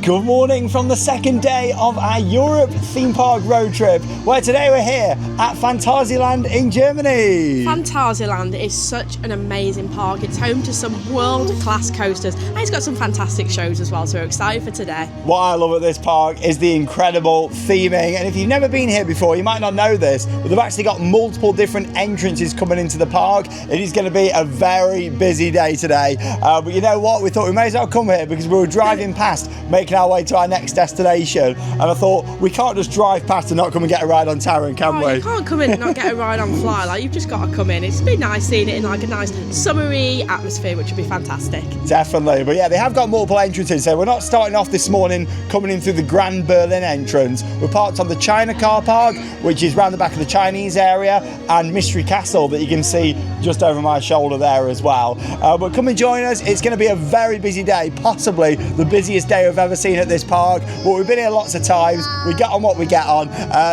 Good morning from the second day of our Europe theme park road trip, where today we're here at Phantasialand in Germany. Phantasialand is such an amazing park. It's home to some world-class coasters and it's got some fantastic shows as well, so we're excited for today. What I love at this park is the incredible theming, and if you've never been here before, you might not know this, but they've actually got multiple different entrances coming into the park. It is going to be a very busy day today, but you know what? We thought we may as well come here because we were driving past, making our way to our next destination, and I thought we can't just drive past and not come and get a ride on Taron, can we? You can't come in and not get a ride on Fly. Like, you've just got to come in. It's been nice seeing it in like a nice summery atmosphere, which would be fantastic. Definitely, but yeah, they have got multiple entrances, so we're not starting off this morning coming in through the Grand Berlin entrance. We're parked on the China car park, which is round the back of the Chinese area, and Mystery Castle that you can see just over my shoulder there as well. But come and join us. It's going to be a very busy day, possibly the busiest day I've ever seen at this park, but we've been here lots of times. We get on what we get on,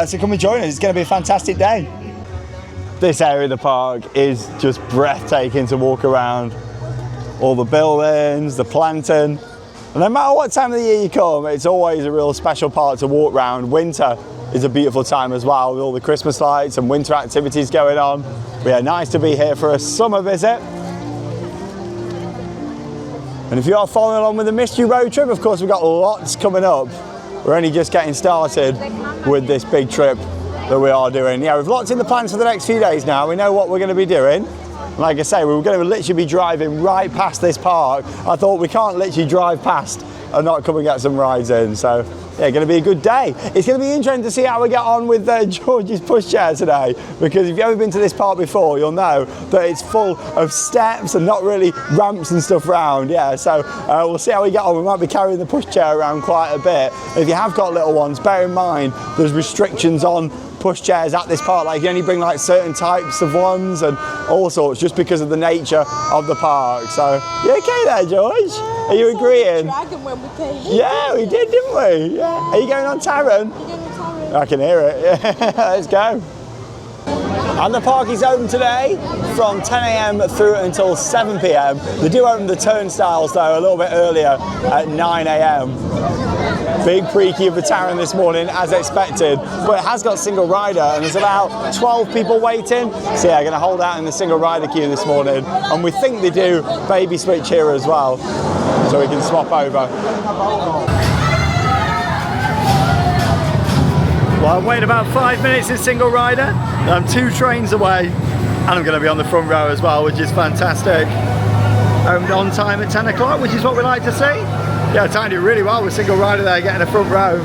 so come and join us. It's going to be a fantastic day. This area of the park is just breathtaking to walk around. All the buildings, the planting, and no matter what time of the year you come, it's always a real special part to walk around. Winter is a beautiful time as well, with all the Christmas lights and winter activities going on. But yeah, nice to be here for a summer visit. And if you are following along with the mystery road trip, of course we've got lots coming up. We're only just getting started with this big trip that we are doing. Yeah, we've locked in the plans for the next few days now. We know what we're going to be doing. Like I say, we were going to literally be driving right past this park. I thought we can't literally drive past and not come and get some rides in. So yeah, going to be a good day. It's going to be interesting to see how we get on with George's pushchair today, because if you've ever been to this park before, you'll know that it's full of steps and not really ramps and stuff around. Yeah, so we'll see how we get on. We might be carrying the pushchair around quite a bit. If you have got little ones, bear in mind there's restrictions on pushchairs at this park. Like, you only bring like certain types of ones and all sorts, just because of the nature of the park. So you okay there, George? Are you agreeing? Dragon when we came. Yeah, we did, didn't we? Yeah. Are you going on Taron? I can hear it. Yeah. Let's go. And the park is open today from 10 a.m. through until 7 p.m. They do open the turnstiles though a little bit earlier at 9 a.m. Big pre-queue of the Taron this morning as expected, but it has got single rider and there's about 12 people waiting. So yeah, going to hold out in the single rider queue this morning, and we think they do baby switch here as well, so we can swap over. Well, I've waited about 5 minutes in single rider. I'm 2 trains away, and I'm going to be on the front row as well, which is fantastic. On time at 10 o'clock, which is what we like to see. Yeah, I timed it really well with single rider there, getting a front row.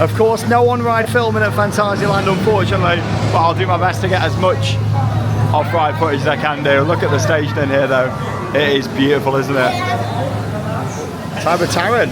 Of course, no on-ride filming at Phantasialand, unfortunately, but I'll do my best to get as much off-ride footage as I can do. Look at the station in here, though. It is beautiful, isn't it? Time for Taron.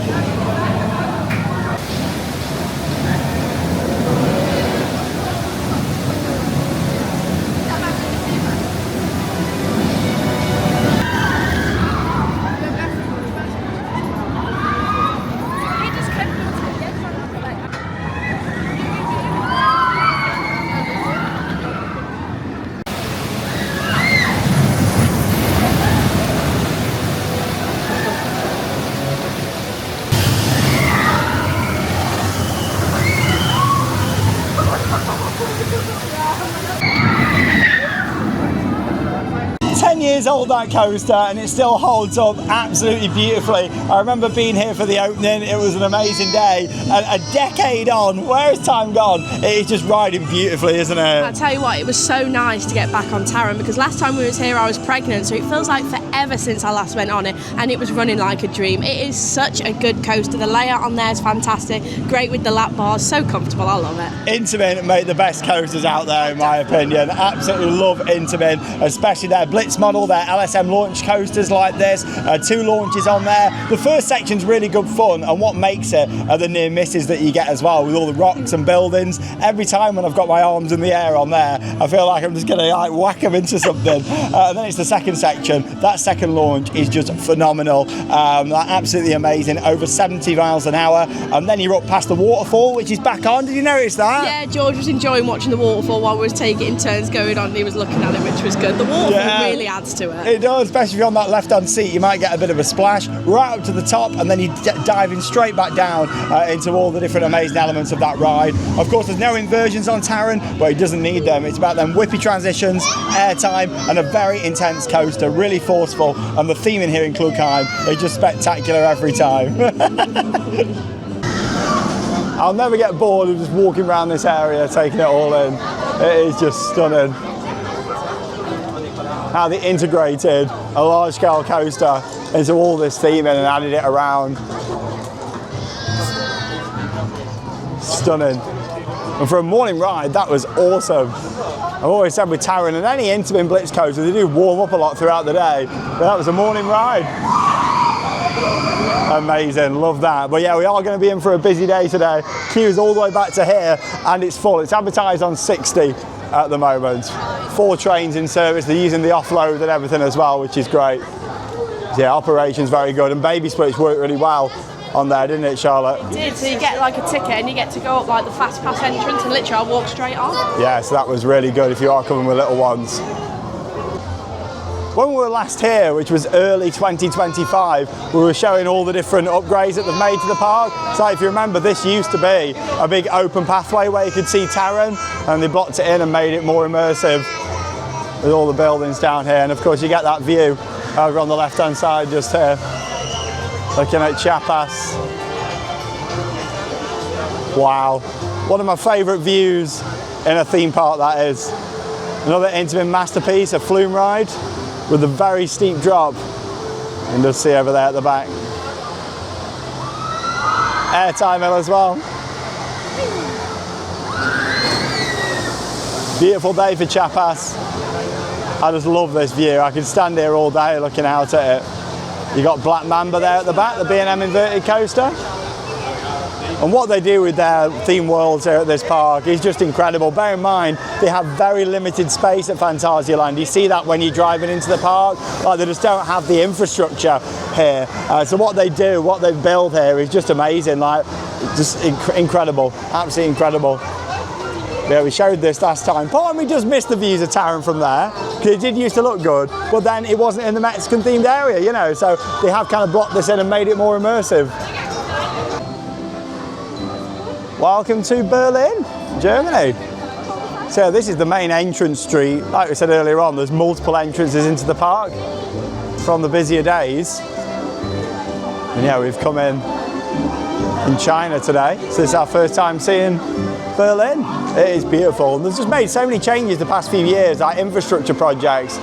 Years old, that coaster, and it still holds up absolutely beautifully. I remember being here for the opening. It was an amazing day, and a decade on, where has time gone? It is just riding beautifully, isn't it? I tell you what, it was so nice to get back on Taron, because last time we was here I was pregnant, so it feels like forever since I last went on it, and it was running like a dream. It is such a good coaster. The layout on there is fantastic, great with the lap bars, so comfortable. I love it. Intamin make the best coasters out there, in my opinion. Absolutely love Intamin, especially their Blitz model, their LSM launch coasters like this. 2 launches on there. The first section's really good fun, and what makes it are the near misses that you get as well, with all the rocks and buildings. Every time when I've got my arms in the air on there, I feel like I'm just going to like whack them into something. And then it's the second section. That second launch is just phenomenal. Absolutely amazing. Over 70 miles an hour. And then you're up past the waterfall, which is back on. Did you notice that? Yeah, George was enjoying watching the waterfall while we was taking turns going on, and he was looking at it, which was good. The waterfall really adds to it. It does, especially if you're on that left-hand seat, you might get a bit of a splash right up to the top, and then you diving straight back down into all the different amazing elements of that ride. Of course, there's no inversions on Taron, but it doesn't need them. It's about them whippy transitions, airtime, and a very intense coaster, really forceful, and the theme in here in Klugheim is just spectacular every time. I'll never get bored of just walking around this area, taking it all in. It is just stunning. How they integrated a large-scale coaster into all this theming and added it around. Stunning. And for a morning ride, that was awesome. I've always said with Taron and any Intamin Blitz coaster, they do warm up a lot throughout the day, but that was a morning ride. Amazing, love that. But yeah, we are going to be in for a busy day today. Queue's all the way back to here, and it's full. It's advertised on 60 at the moment. 4 trains in service. They're using the offload and everything as well, which is great. Yeah, operation's very good, and baby splits worked really well on there, didn't it, Charlotte? It did. So you get like a ticket and you get to go up like the fast pass entrance, and literally I'll walk straight on. Yeah, so that was really good if you are coming with little ones. When we were last here, which was early 2025, we were showing all the different upgrades that they've made to the park. So if you remember, this used to be a big open pathway where you could see Taron, and they blocked it in and made it more immersive with all the buildings down here. And of course you get that view over on the left hand side just here, looking at Chiapas. Wow, one of my favourite views in a theme park, that is. Another Intamin masterpiece, a flume ride with a very steep drop. You can just see over there at the back. Airtime hill as well. Beautiful day for Chiapas. I just love this view. I could stand here all day looking out at it. You got Black Mamba there at the back, the B&M inverted coaster. And what they do with their theme worlds here at this park is just incredible. Bear in mind, they have very limited space at Phantasialand. You see that when you're driving into the park, like they just don't have the infrastructure here. So what they do, what they build here is just amazing, like just incredible, absolutely incredible. Yeah, we showed this last time. Part of me just missed the views of Taron from there, because it did used to look good, but then it wasn't in the Mexican themed area, you know, so they have kind of blocked this in and made it more immersive. Welcome to Berlin, Germany. So this is the main entrance street. Like we said earlier on, there's multiple entrances into the park from the busier days. And yeah, we've come in China today. So this is our first time seeing Berlin. It is beautiful. And there's just made so many changes the past few years, like infrastructure projects,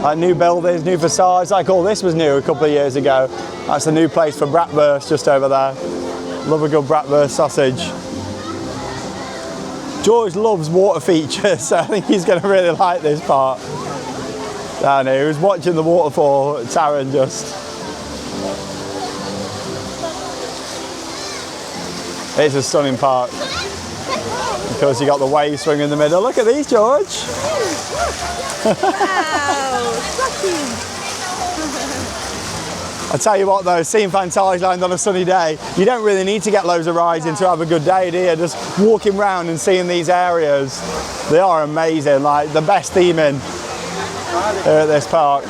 like new buildings, new facades, like all this was new a couple of years ago. That's the new place for bratwurst just over there. Love a good bratwurst sausage. George loves water features, so I think he's going to really like this part. Down here, he was watching the waterfall at Taron just. It's a stunning park. Of course, you got the wave swing in the middle. Look at these, George. Wow, I tell you what though, seeing Phantasialand on a sunny day, you don't really need to get loads of rides in to have a good day, do you? Just walking around and seeing these areas, they are amazing, like the best theming here at this park.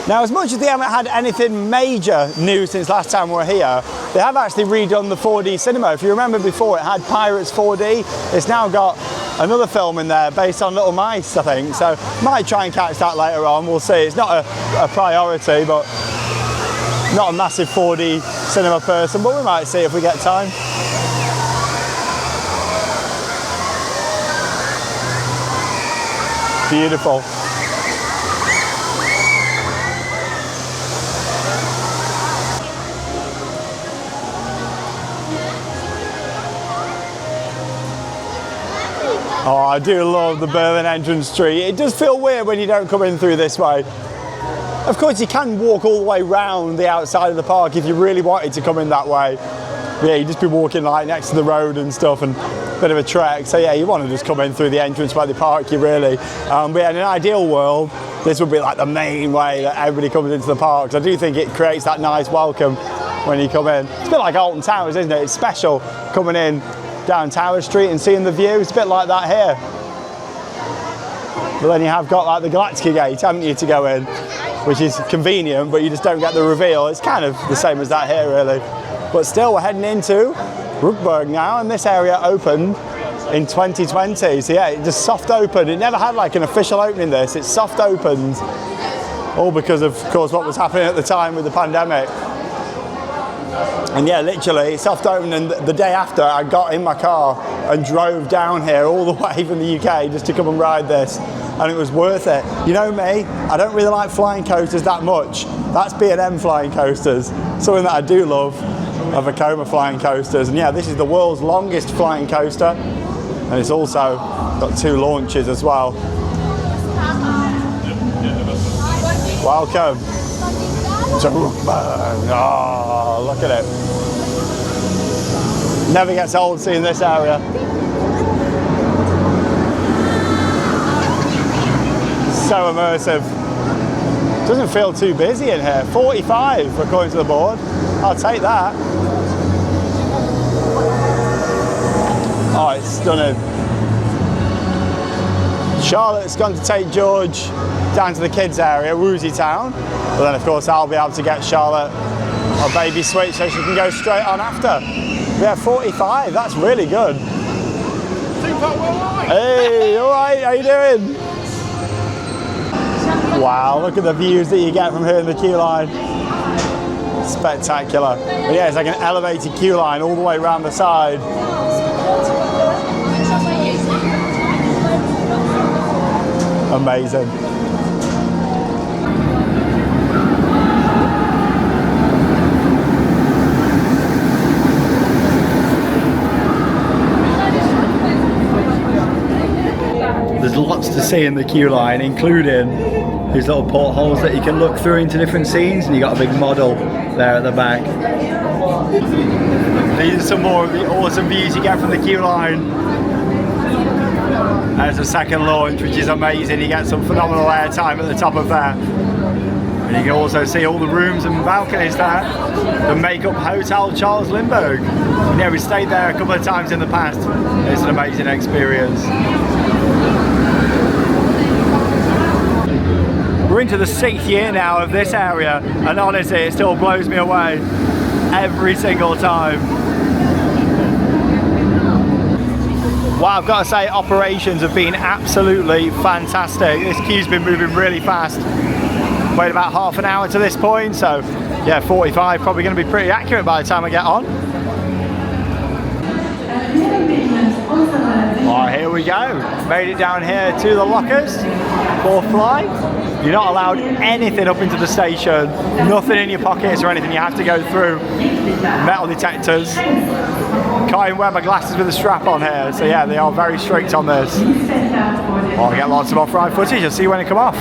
Now, as much as they haven't had anything major new since last time we were here, they have actually redone the 4D cinema. If you remember before, it had Pirates 4D. It's now got another film in there based on Little Mice, I think. So might try and catch that later on, we'll see. It's not a priority, but not a massive 4D cinema person, but we might see if we get time. Beautiful. Oh, I do love the Berlin entrance street. It does feel weird when you don't come in through this way. Of course, you can walk all the way round the outside of the park if you really wanted to come in that way. But yeah, you'd just be walking like next to the road and stuff, and a bit of a trek. So yeah, you want to just come in through the entrance by the park, you really. But yeah, in an ideal world, this would be like the main way that everybody comes into the park. So I do think it creates that nice welcome when you come in. It's a bit like Alton Towers, isn't it? It's special coming in down Tower Street and seeing the view. It's a bit like that here. But then you have got like the Galactica gate, haven't you, to go in, which is convenient, but you just don't get the reveal. It's kind of the same as that here, really. But still, we're heading into Rookburg now, and this area opened in 2020. So yeah, it just soft opened. It never had like an official opening, this. It's soft opened, all because of course, what was happening at the time with the pandemic. And yeah, literally, soft opened, and the day after, I got in my car and drove down here all the way from the UK just to come and ride this. And it was worth it. You know me, I don't really like flying coasters that much. That's B&M flying coasters. Something that I do love are Vekoma flying coasters. And yeah, this is the world's longest flying coaster. And it's also got 2 launches as well. Welcome to Rookburg. Oh, look at it. Never gets old seeing this area. So immersive. Doesn't feel too busy in here. 45 according to the board. I'll take that. Oh, it's stunning. Charlotte's gone to take George down to the kids area, Woozy Town. But then of course I'll be able to get Charlotte a baby switch so she can go straight on after. Yeah, 45, that's really good. Hey, all right, how you doing? Wow, look at the views that you get from here in the queue line. Spectacular. But yeah, it's like an elevated queue line all the way around the side. Amazing. There's lots to see in the queue line, including these little portholes that you can look through into different scenes, and you got a big model there at the back. These are some more of the awesome views you get from the queue line. There's a second launch, which is amazing. You get some phenomenal airtime at the top of there. And you can also see all the rooms and balconies there. The Makeup Hotel Charles Lindbergh. And yeah, we stayed there a couple of times in the past. It's an amazing experience. We're into the 6th year now of this area, and honestly, it still blows me away every single time. Wow, I've got to say, operations have been absolutely fantastic. This queue's been moving really fast. Wait about half an hour to this point, so yeah, 45 probably going to be pretty accurate by the time I get on. Alright, here we go. Made it down here to the lockers for Fly. You're not allowed anything up into the station, nothing in your pockets or anything. You have to go through metal detectors. Can't even wear my glasses with a strap on here, so yeah, they are very strict on this. I'll get lots of off-ride footage, you'll see when it come off.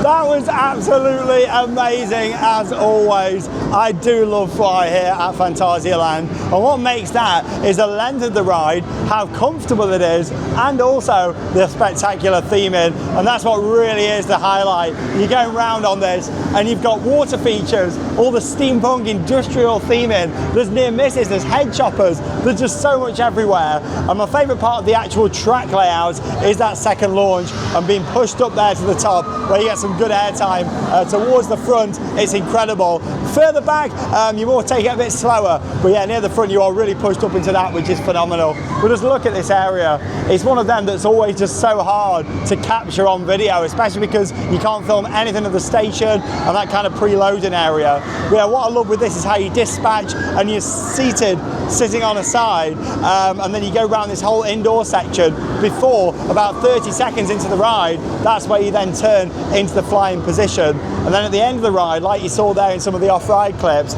That was absolutely amazing as always. I do love Fly here at Phantasialand, and what makes that is the length of the ride, how comfortable it is, and also the spectacular theming, and that's what really is the highlight. You're going round on this and you've got water features, all the steampunk industrial theming, there's near misses, there's head choppers, there's just so much everywhere. And my favourite part of the actual track layout is that second launch and being pushed up there to the top where you get some good airtime towards the front. It's incredible. Further back, you more take it a bit slower, but yeah, near the front you are really pushed up into that, which is phenomenal. But just look at this area. It's one of them that's always just so hard to capture on video, especially because you can't film anything of the station and that kind of preloading area. But yeah, what I love with this is how you dispatch and you're sitting on a side, and then you go around this whole indoor section before about 30 seconds into the ride. That's where you then turn into the flying position, and then at the end of the ride, like you saw there in some of the off-ride clips,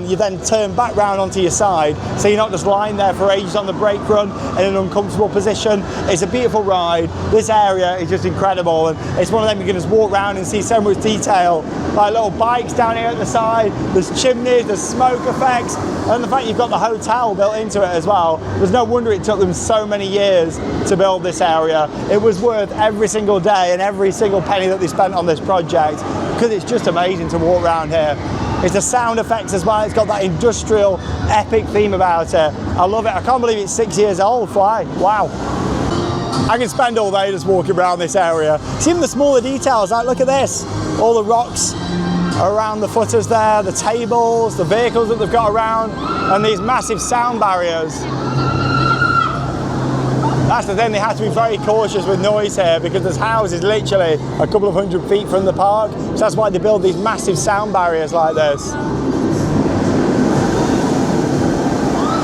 you then turn back round onto your side, so you're not just lying there for ages on the brake run in an uncomfortable position. It's a beautiful ride. This area is just incredible, and it's one of them you can just walk around and see so much detail, like little bikes down here at the side, there's chimneys, there's smoke effects, and the fact you've got the hotel built into it as well. There's no wonder it took them so many years to build this area. It was worth every single day and every single penny that they spent on this project, because it's just amazing to walk around here. It's the sound effects as well. It's got that industrial epic theme about it. I love it. I can't believe it's 6 years old, Fly. Wow. I can spend all day just walking around this area. See even the smaller details, like look at this. All the rocks around the footers there, the tables, the vehicles that they've got around, and these massive sound barriers. That's the thing, they have to be very cautious with noise here, because this house is literally a couple of 100 feet from the park, so that's why they build these massive sound barriers like this.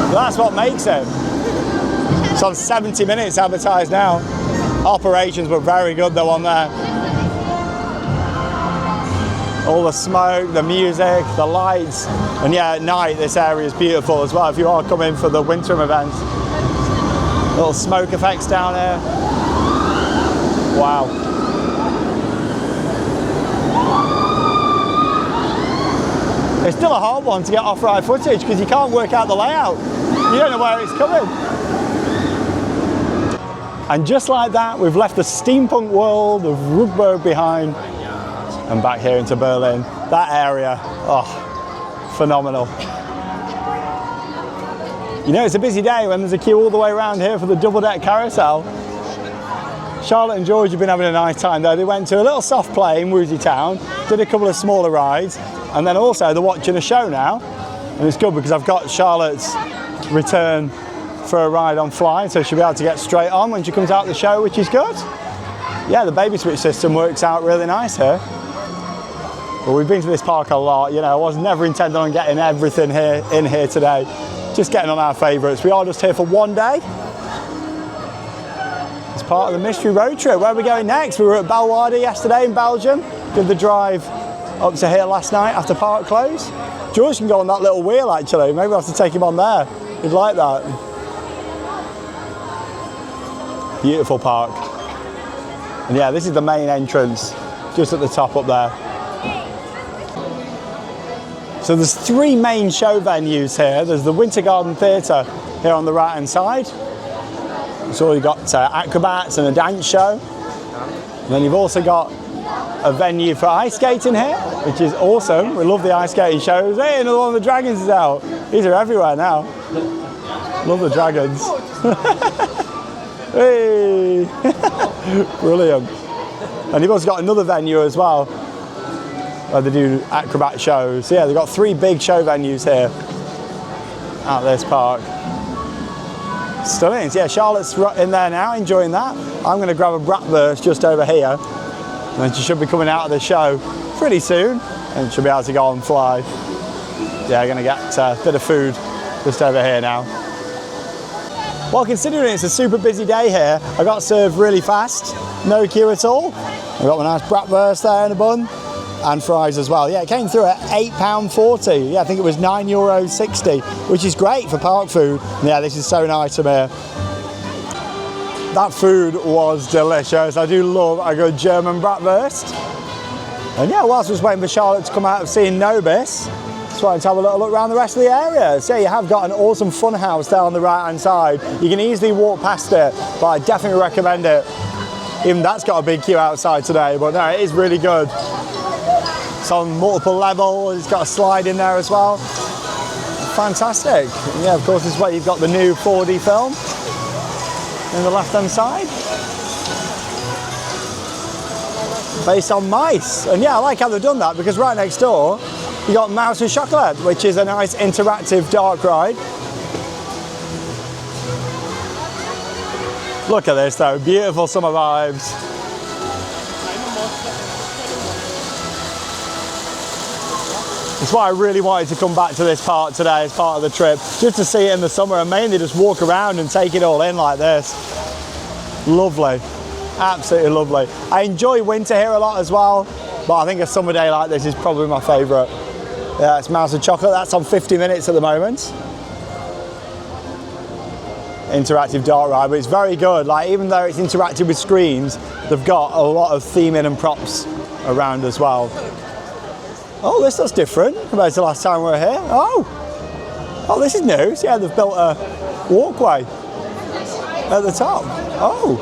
But that's what makes it. It's on 70 minutes advertised now. Operations were very good though on there. All the smoke, the music, the lights, and yeah, at night this area is beautiful as well if you are coming for the winter events. Little smoke effects down here. Wow. It's still a hard one to get off-ride footage because you can't work out the layout. You don't know where it's coming. And just like that, we've left the steampunk world of Rugburg behind and back here into Berlin. That area, oh, phenomenal. You know, it's a busy day when there's a queue all the way around here for the double-deck carousel. Charlotte and George have been having a nice time though. They went to a little soft play in Woozy Town, did a couple of smaller rides, and then also they're watching a show now. And it's good because I've got Charlotte's return for a ride on Fly, so she'll be able to get straight on when she comes out of the show, which is good. Yeah, the baby switch system works out really nice here. But we've been to this park a lot, you know, I was never intending on getting everything in here today. Just getting on our favourites. We are just here for one day. It's part of the mystery road trip. Where are we going next? We were at Belwarde yesterday in Belgium. Did the drive up to here last night after park close. George can go on that little wheel actually. Maybe we'll have to take him on there. He'd like that. Beautiful park. And yeah, this is the main entrance, just at the top up there. So there's three main show venues here. There's the Winter Garden Theatre here on the right hand side. So you've got acrobats and a dance show. And then you've also got a venue for ice skating here, which is awesome. We love the ice skating shows. Hey, another one of the dragons is out. These are everywhere now. Love the dragons. Hey! Brilliant. And you've also got another venue as well, where they do acrobat shows. So yeah, they've got three big show venues here at this park. Stunning. So yeah, Charlotte's in there now, enjoying that. I'm going to grab a bratwurst just over here, and then she should be coming out of the show pretty soon, and she'll be able to go on Fly. Yeah, going to get a bit of food just over here now. Well, considering it's a super busy day here, I got served really fast, no queue at all. I got my nice bratwurst there in a bun, and fries as well. Yeah, it came through at £8.40. Yeah, I think it was €9.60, which is great for park food. And yeah, this is so nice of here. That food was delicious. I do love a good German bratwurst. And yeah, whilst I was waiting for Charlotte to come out of seeing Nobis, just wanted to have a little look around the rest of the area. So you have got an awesome fun house there on the right hand side. You can easily walk past it, but I definitely recommend it. Even that's got a big queue outside today, but no, it is really good. It's on multiple levels, it's got a slide in there as well. Fantastic. And yeah, of course, this is where you've got the new 4D film in the left-hand side. Based on mice. And yeah, I like how they've done that, because right next door, You got Mouse and Chocolate, which is a nice interactive dark ride. Look at this though, beautiful summer vibes. That's why I really wanted to come back to this park today as part of the trip, just to see it in the summer and mainly just walk around and take it all in like this. Lovely, absolutely lovely. I enjoy winter here a lot as well, but I think a summer day like this is probably my favourite. Yeah, it's Mouse and Chocolate, that's on 50 minutes at the moment. Interactive dark ride, but it's very good. Like, even though it's interactive with screens, they've got a lot of theming and props around as well. Oh, this looks different compared to last time we were here. Oh, this is new. So yeah, they've built a walkway at the top. Oh,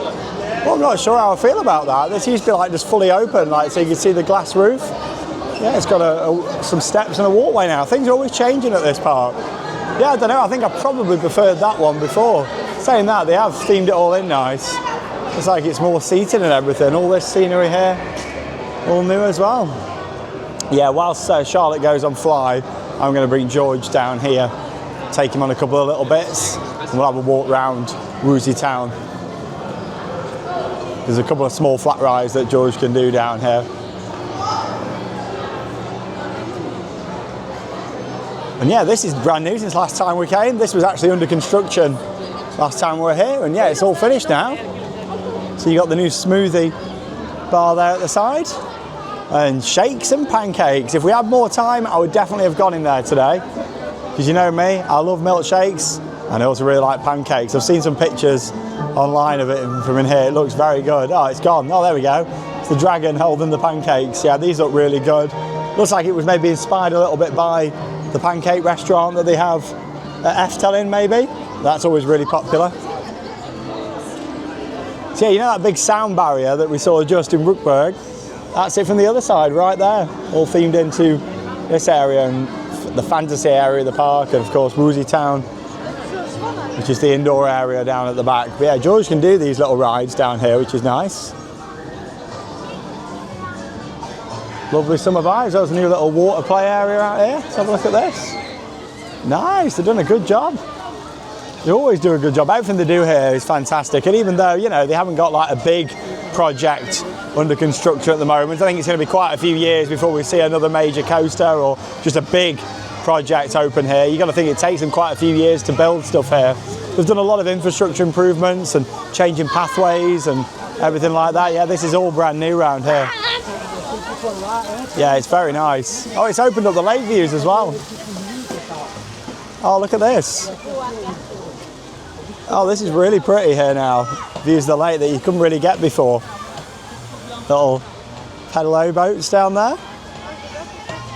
well, I'm not sure how I feel about that. This used to be like just fully open, like so you can see the glass roof. Yeah, it's got some steps and a walkway now. Things are always changing at this park. Yeah, I don't know. I think I probably preferred that one before. Saying that, they have themed it all in nice. It's like it's more seating and everything. All this scenery here, all new as well. Yeah, whilst Charlotte goes on Fly, I'm going to bring George down here, take him on a couple of little bits, and we'll have a walk round Woozy Town. There's a couple of small flat rides that George can do down here. And yeah, this is brand new since last time we came. This was actually under construction last time we were here, and yeah, it's all finished now. So you got the new smoothie bar there at the side. And shakes and pancakes. If we had more time, I would definitely have gone in there today. Because you know me, I love milkshakes and I also really like pancakes. I've seen some pictures online of it from in here. It looks very good. Oh, it's gone. Oh, there we go. It's the dragon holding the pancakes. Yeah, these look really good. Looks like it was maybe inspired a little bit by the pancake restaurant that they have at Efteling, maybe. That's always really popular. So yeah, you know that big sound barrier that we saw just in Brookberg? That's it from the other side, right there. All themed into this area and the fantasy area of the park, and of course Woozy Town, which is the indoor area down at the back. But yeah, George can do these little rides down here, which is nice. Lovely summer vibes. There's a new little water play area out here. Let's have a look at this. Nice, they've done a good job. They always do a good job. Everything they do here is fantastic. And even though, you know, they haven't got like a big project under construction at the moment, I think it's going to be quite a few years before we see another major coaster or just a big project open here. You've got to think it takes them quite a few years to build stuff here. They've done a lot of infrastructure improvements and changing pathways and everything like that. Yeah, this is all brand new around here. Yeah, it's very nice. Oh, it's opened up the lake views as well. Oh, look at this. Oh, this is really pretty here now. Views of the lake that you couldn't really get before. Little pedalo boats down there.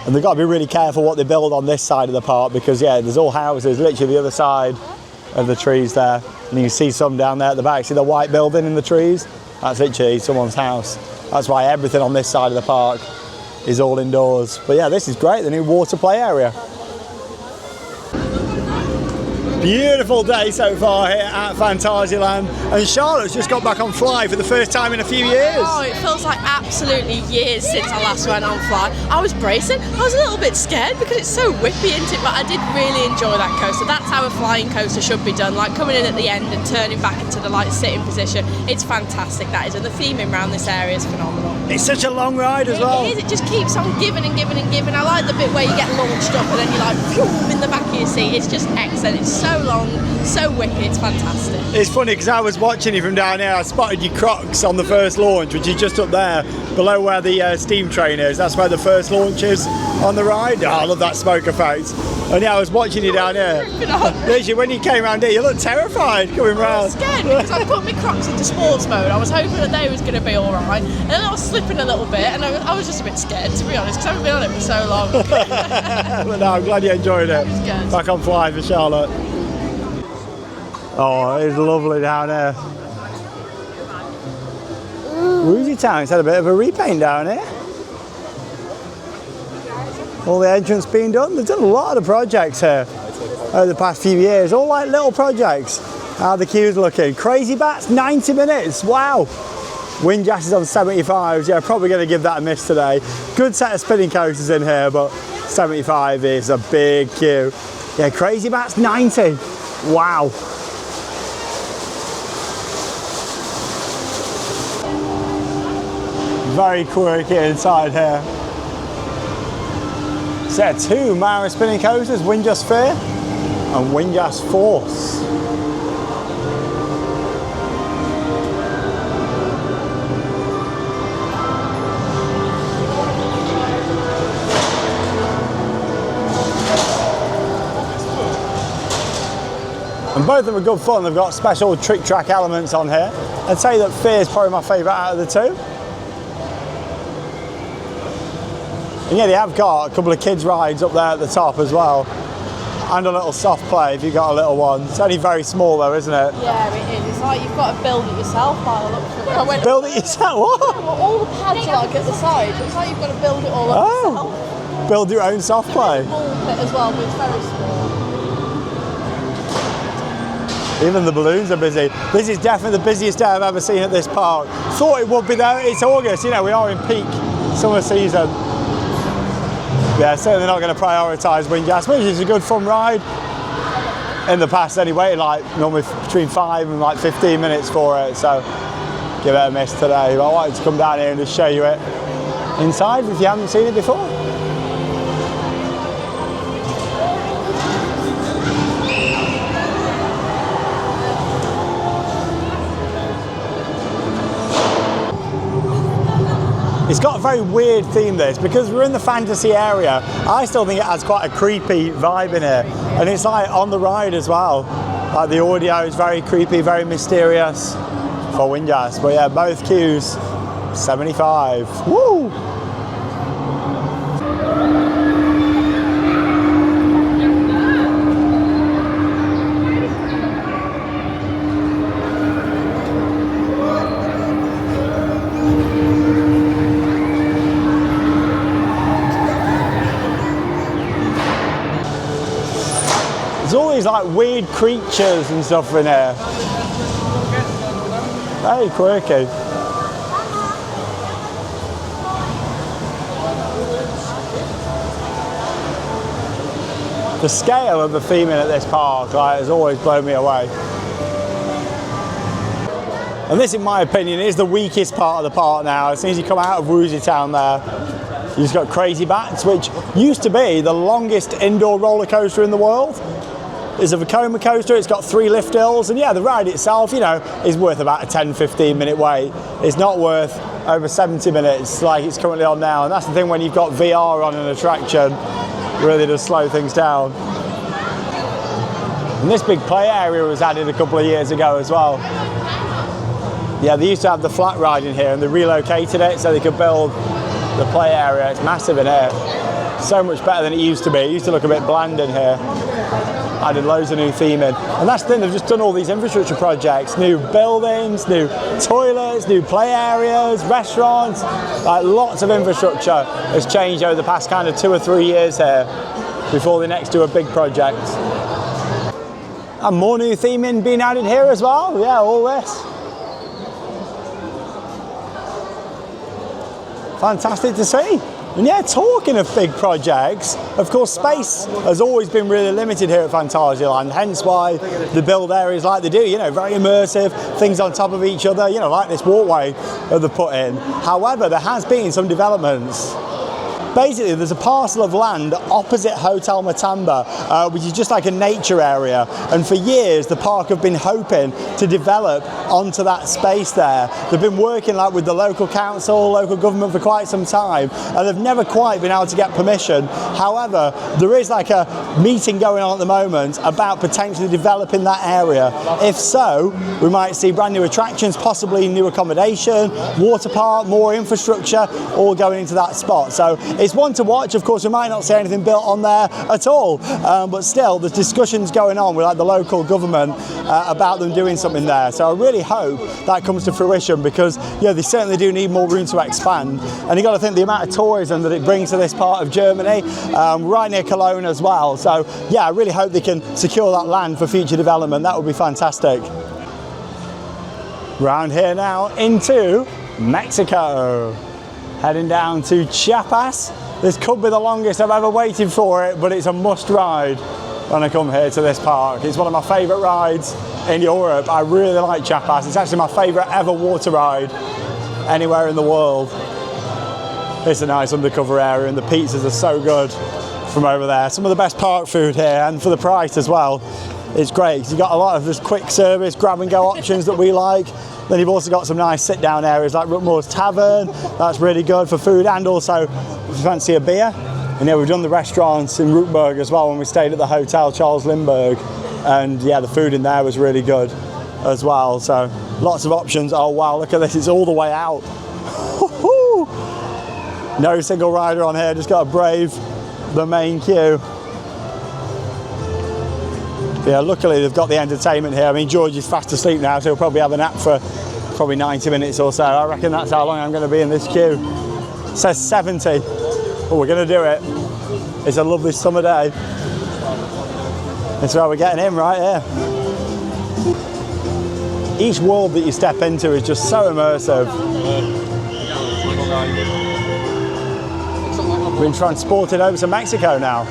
And they've got to be really careful what they build on this side of the park because, yeah, there's all houses literally the other side of the trees there. And you can see some down there at the back. See the white building in the trees? That's literally someone's house. That's why everything on this side of the park is all indoors. But yeah, this is great, the new water play area. Beautiful day so far here at Phantasialand, and Charlotte's just got back on Fly for the first time in a few years. Oh, it feels like absolutely years since I last went on Fly. I was bracing. I was a little bit scared because it's so whippy, isn't it? But I did really enjoy that coaster. That's how a flying coaster should be done, like coming in at the end and turning back into the like sitting position. It's fantastic, that is, and the theming around this area is phenomenal. It's such a long ride as well. It is. It just keeps on giving and giving and giving. I like the bit where you get launched up and then you're like, phew, in the back of your seat. It's just excellent. It's so long, so wicked, it's fantastic. It's funny because I was watching you from down here. I spotted your Crocs on the first launch, which is just up there below where the steam train is. That's where the first launch is on the ride. Oh, I love that smoke effect. And yeah, I was watching you down here. Literally, when you came around here, you looked terrified coming round. I was scared because I put my Crocs into sports mode. I was hoping that they was going to be all right, and then I was slipping a little bit, and I was just a bit scared, to be honest, because I haven't been on it for so long. But no, I'm glad you enjoyed it. Good. Back on Fly for Charlotte. Oh, it's lovely down here. Woozy Town's had a bit of a repaint down here. All the entrance being done. They've done a lot of the projects here over the past few years. All like little projects. How the queue's looking. Crazy Bats, 90 minutes. Wow. Windjass is on 75s. Yeah, probably going to give that a miss today. Good set of spinning coasters in here, but 75 is a big queue. Yeah, Crazy Bat's 90. Wow. Very quirky inside here. So yeah, 2 Mara spinning coasters, Windjust Fear and Windjust Force. And both of them are good fun. They've got special trick track elements on here. I'd say that Fear is probably my favourite out of the 2. And yeah, they have got a couple of kids rides up there at the top as well. And a little soft play if you've got a little one. It's only very small though, isn't it? Yeah, it is. It's like you've got to build it yourself by the looks of it. Build it yourself? What? Yeah, well, all the pads are like at the side. It's like you've got to build it all up yourself. Build your own soft play. There's a ball pit as well, but it's very small. Even the balloons are busy. This is definitely the busiest day I've ever seen at this park. Thought it would be though. It's August, you know, we are in peak summer season. Yeah, certainly not going to prioritise Windjust, which is a good fun ride. In the past anyway, like normally between 5 and like 15 minutes for it, so give it a miss today. But I wanted to come down here and just show you it inside if you haven't seen it before. It's got a very weird theme, this, because we're in the fantasy area. I still think it has quite a creepy vibe in here. And it's like on the ride as well. Like the audio is very creepy, very mysterious for Windjust. But yeah, both queues, 75. Woo! There's all these like weird creatures and stuff in here. Very quirky. The scale of the theming at this park has always blown me away. And this, in my opinion, is the weakest part of the park now. As soon as you come out of Woozy Town there, you've just got Crazy Bats, which used to be the longest indoor roller coaster in the world. It's a Vekoma coaster, it's got 3 lift hills, and yeah, the ride itself, you know, is worth about a 10-15 minute wait. It's not worth over 70 minutes like it's currently on now, and that's the thing when you've got VR on an attraction, it really does slow things down. And this big play area was added a couple of years ago as well. Yeah, they used to have the flat ride in here and they relocated it so they could build the play area. It's massive in here. So much better than it used to be. It used to look a bit bland in here. Added loads of new theming. And that's the thing, they've just done all these infrastructure projects. New buildings, new toilets, new play areas, restaurants. Like lots of infrastructure has changed over the past kind of 2 or 3 years here before they next do a big project. And more new theming being added here as well. Yeah, all this. Fantastic to see. And yeah, talking of big projects, of course space has always been really limited here at Phantasialand, hence why they build areas like they do, you know, very immersive, things on top of each other, you know, like this walkway that they've put in. However, there has been some developments. Basically, there's a parcel of land opposite Hotel Matamba, which is just like a nature area. And for years, the park have been hoping to develop onto that space there. They've been working like with the local council, local government for quite some time, and they've never quite been able to get permission. However, there is like a meeting going on at the moment about potentially developing that area. If so, we might see brand new attractions, possibly new accommodation, water park, more infrastructure, all going into that spot. So it's one to watch. Of course, we might not see anything built on there at all, but still there's discussions going on with like the local government about them doing something there. So I really hope that comes to fruition because yeah, they certainly do need more room to expand. And you got to think the amount of tourism that it brings to this part of Germany, right near Cologne as well. So yeah, I really hope they can secure that land for future development. That would be fantastic. Round here now into Mexico. Heading down to Chiapas. This could be the longest I've ever waited for it, but it's a must ride when I come here to this park. It's one of my favourite rides in Europe. I really like Chiapas. It's actually my favourite ever water ride anywhere in the world. It's a nice undercover area and the pizzas are so good from over there. Some of the best park food here, and for the price as well. It's great because you've got a lot of this quick service, grab and go options that we like. Then you've also got some nice sit down areas like Rookmoor's Tavern. That's really good for food, and also if you fancy a beer. And yeah, we've done the restaurants in Rookburg as well when we stayed at the Hotel Charles Lindbergh. And yeah, the food in there was really good as well. So lots of options. Oh wow, look at this, it's all the way out. No single rider on here, just got to brave the main queue. Yeah, luckily they've got the entertainment here. I mean, George is fast asleep now, so he'll probably have a nap for probably 90 minutes or so. I reckon that's how long I'm going to be in this queue. It says 70, but we're going to do it. It's a lovely summer day. That's where we're getting in, right here. Each world that you step into is just so immersive. We've been transported over to Mexico now.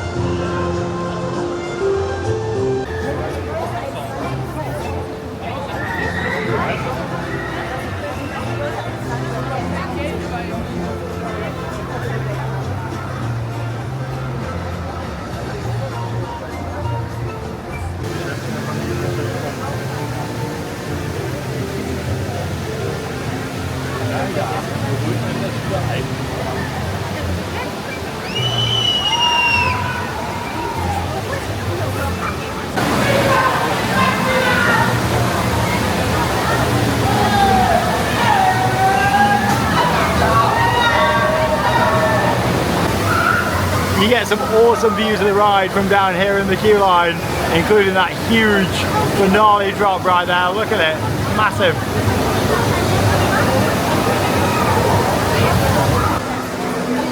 You get some awesome views of the ride from down here in the queue line, including that huge finale drop right there. Look at it, massive.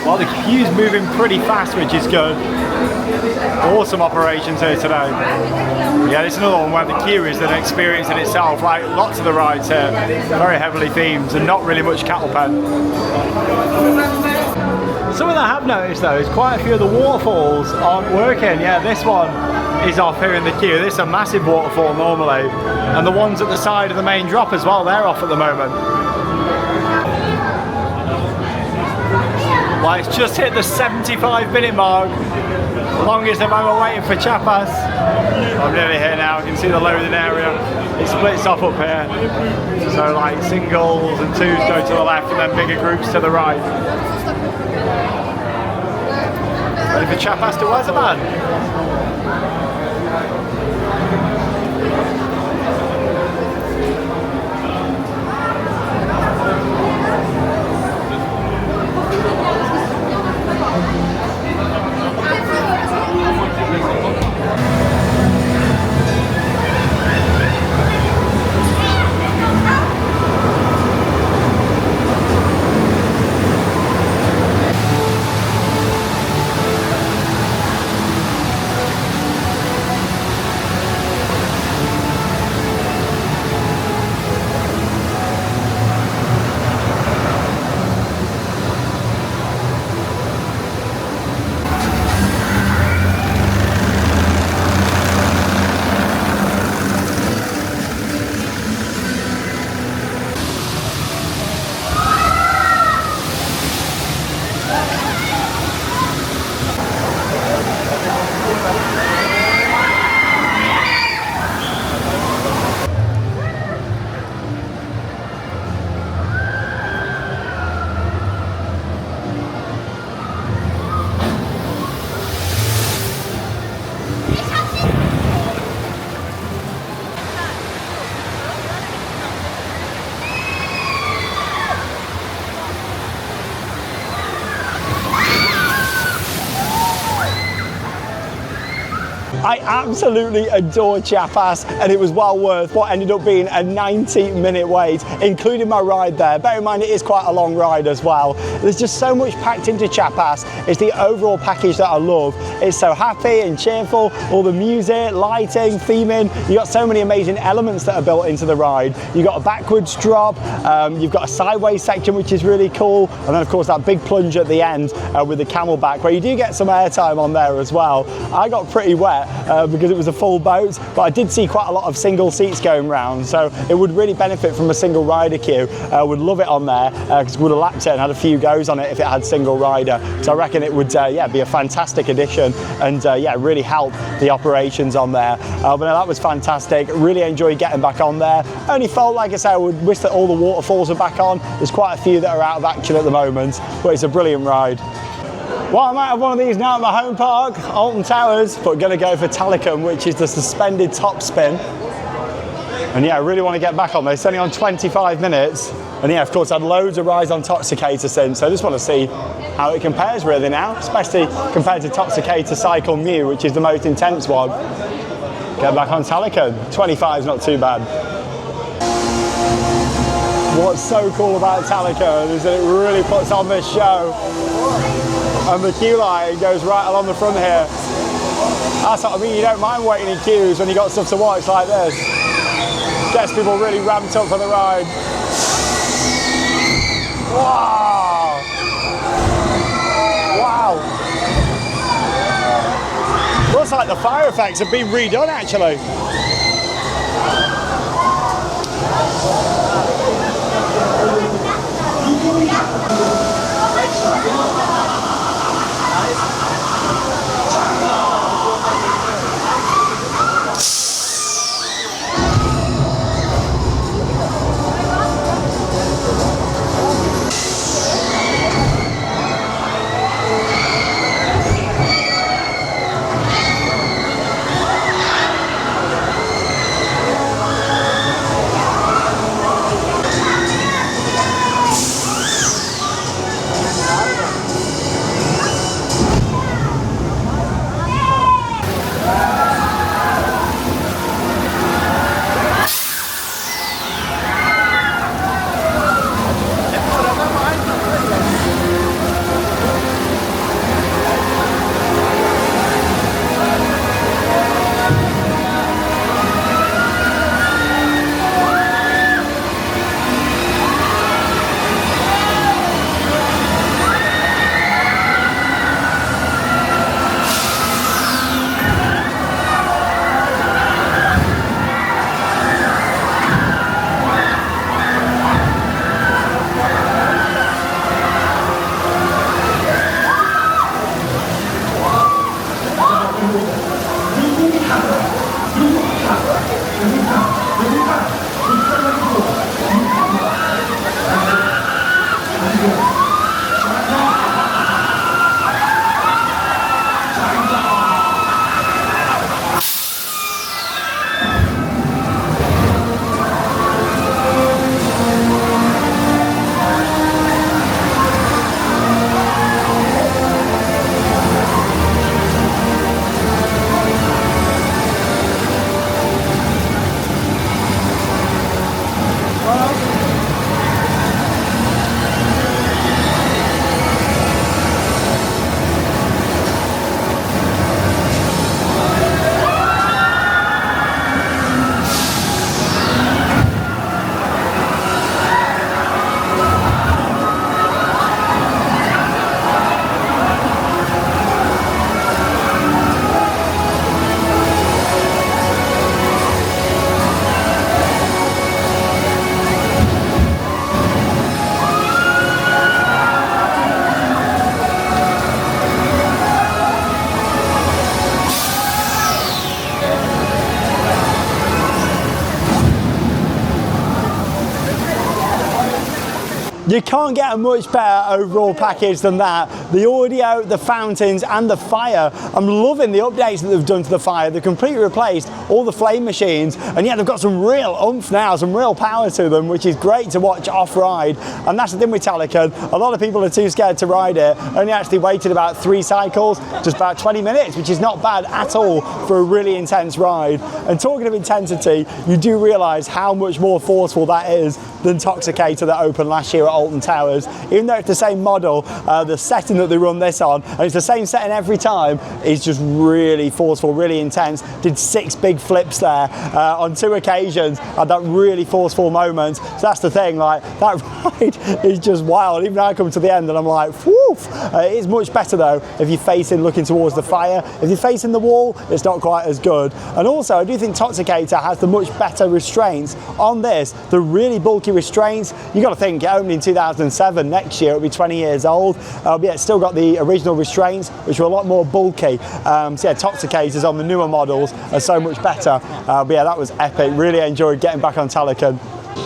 Well, the queue's moving pretty fast, which is good. Awesome operations here today. Yeah, it's another one where the queue is an experience in itself. Like lots of the rides here, very heavily themed and not really much cattle pen. Something I have noticed though is quite a few of the waterfalls aren't working. Yeah, this one is off here in the queue. This is a massive waterfall normally. And the ones at the side of the main drop as well, they're off at the moment. Well, it's just hit the 75-minute mark. Longest I've ever waited for Chiapas. I'm nearly here now, I can see the loading area. It splits off up here. So like singles and twos go to the left and then bigger groups to the right. Ready for Chiapas to Weatherman. I absolutely adore Chiapas, and it was well worth what ended up being a 90-minute wait, including my ride there. Bear in mind, it is quite a long ride as well. There's just so much packed into Chiapas. It's the overall package that I love. It's so happy and cheerful, all the music, lighting, theming. You've got so many amazing elements that are built into the ride. You've got a backwards drop, you've got a sideways section, which is really cool, and then of course that big plunge at the end with the camelback, where you do get some airtime on there as well. I got pretty wet because it was a full boat, but I did see quite a lot of single seats going round, so it would really benefit from a single rider queue. I would love it on there because we would have lapped it and had a few goes on it if it had single rider. So I reckon it would yeah, be a fantastic addition and yeah, really help the operations on there. But no, that was fantastic. Really enjoyed getting back on there. Only felt, like I say, I would wish that all the waterfalls are back on. There's quite a few that are out of action at the moment, but it's a brilliant ride. Well, I might have one of these now at my home park, Alton Towers, but going to go for Talicum, which is the suspended top spin. And yeah, I really want to get back on there. It's only on 25 minutes. And yeah, of course, I had loads of rides on Toxicator since, so I just want to see how it compares really now, especially compared to Toxicator Cycle Mu, which is the most intense one. Get back on Talicum. 25 is not too bad. What's so cool about Talicum is that it really puts on this show. And the queue line goes right along the front here. That's what I mean, you don't mind waiting in queues when you got stuff to watch like this. Gets people really ramped up for the ride. Wow! Wow! Looks like the fire effects have been redone actually. You can't get a much better overall package than that. the audio, the fountains and the fire. I'm loving the updates that they've done to the fire. They've completely replaced all the flame machines, and yeah, they've got some real oomph now, some real power to them, which is great to watch off-ride. And that's the thing with Talican. A lot of people are too scared to ride it. Only actually waited about 3 cycles, just about 20 minutes, which is not bad at all for a really intense ride. And talking of intensity, you do realise how much more forceful that is than Toxicator that opened last year at Alton Towers. Even though it's the same model, the setting that they run this on, and it's the same setting every time, is just really forceful, really intense. Did 6 big flips there on 2 occasions, had that really forceful moment. So that's the thing, like, that ride is just wild. Even I come to the end and I'm like, whew. It is much better though if you're facing, looking towards the fire. If you're facing the wall, it's not quite as good. And also, I do think Toxicator has the much better restraints on this. The really bulky restraints, you got to think, it opened in 2007, next year it'll be 20 years old. But yeah, it's still got the original restraints, which are a lot more bulky. So yeah, Toxicators on the newer models are so much better. But yeah, that was epic. Really enjoyed getting back on Talican.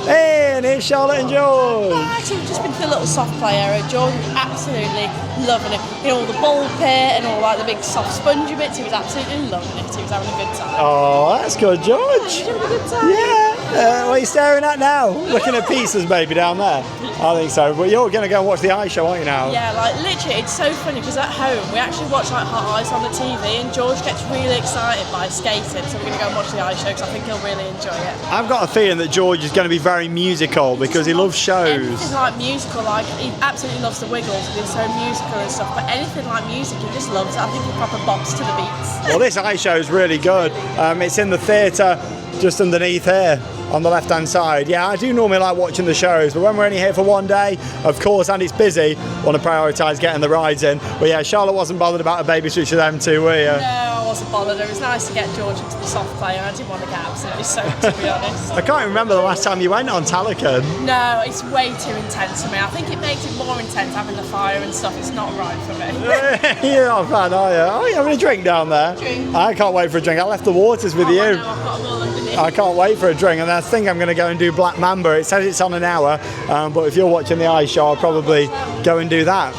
Hey, and here's Charlotte and George. Actually, we've just been to the little soft play area. George was absolutely loving it. You know, all the ball pit and all like the big soft spongy bits. He was absolutely loving it. He was having a good time. Oh, that's good, George. Did you have a good time? Yeah. What are you staring at now? Looking at pieces maybe down there? I think so. But you're going to go and watch the ice show, aren't you now? Yeah, like literally, it's so funny because at home we actually watch like hot ice on the TV, and George gets really excited by skating. So we're going to go and watch the ice show because I think he'll really enjoy it. I've got a feeling that George is going to be very musical because he loves shows. Anything like musical, like he absolutely loves the Wiggles. He's so musical and stuff. But anything like music, he just loves it. I think he proper bops to the beats. Well, this ice show is really good. It's in the theatre just underneath here on the left hand side. Yeah, I do normally like watching the shows, but when we're only here for one day, of course, and it's busy, want to prioritise getting the rides in. But yeah, Charlotte wasn't bothered about a baby switch for them too, were you? No, I wasn't bothered. It was nice to get George into the soft play, and I didn't want to get absolutely soaked, to be honest. I can't remember the last time you went on Talican. No, it's way too intense for me. I think it makes it more intense having the fire and stuff. It's not right for me. You're not a fan, are you? Are you having a drink down there? Drink. I can't wait for a drink. I left the waters with you. I know, I've got them all underneath. I can't wait for a drink, and I think I'm going to go and do Black Mamba. It says it's on an hour, but if you're watching the ice show, I'll probably go and do that.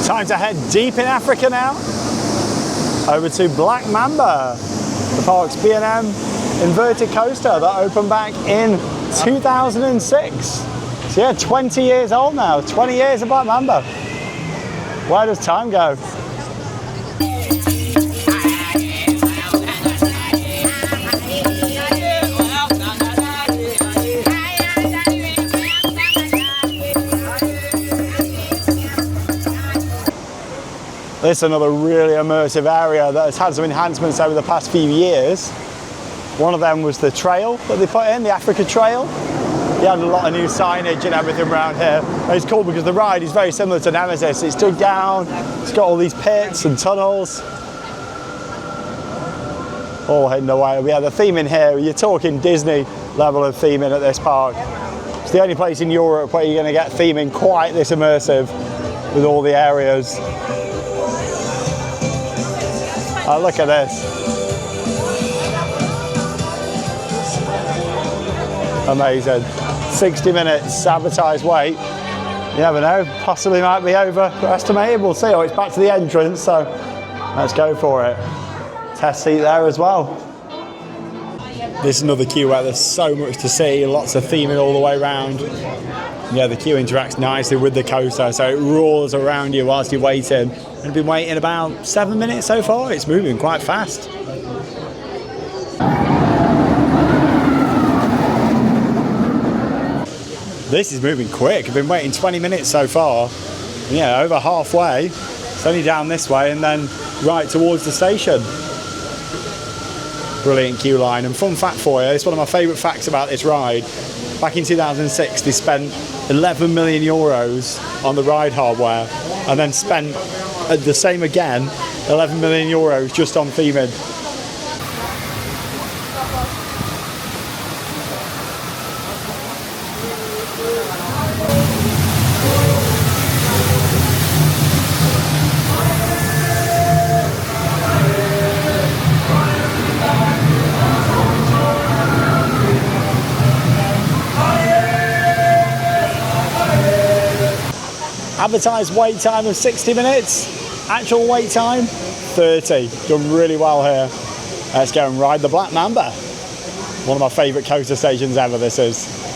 Time to head deep in Africa now, over to Black Mamba, the park's B&M inverted coaster that opened back in 2006. So yeah, 20 years old now, 20 years of Black Mamba. Where does time go? This is another really immersive area that has had some enhancements over the past few years. One of them was the trail that they put in, the Africa Trail. They had a lot of new signage and everything around here. And it's cool because the ride is very similar to Nemesis. It's dug down, it's got all these pits and tunnels. All hidden away. Yeah, the theme in here, you're talking Disney level of theming at this park. It's the only place in Europe where you're going to get theming quite this immersive with all the areas. Oh, look at this. Amazing. 60 minutes, sabotage wait. You never know, possibly might be overestimated. We'll see. Oh, it's back to the entrance, so let's go for it. Test seat there as well. This is another queue where there's so much to see, lots of theming all the way around. Yeah, the queue interacts nicely with the coaster, so it roars around you whilst you're waiting. I've been waiting about 7 minutes so far. It's moving quite fast. This is moving quick. I've been waiting 20 minutes so far. Yeah, over halfway. It's only down this way and then right towards the station. Brilliant queue line. And fun fact for you, it's one of my favourite facts about this ride. Back in 2006, they spent 11 million euros on the ride hardware and then spent the same again, 11 million euros just on theming. Advertised wait time of 60 minutes. Actual wait time, 30. Done really well here. Let's go and ride the Black Mamba. One of my favourite coaster stations ever, this is.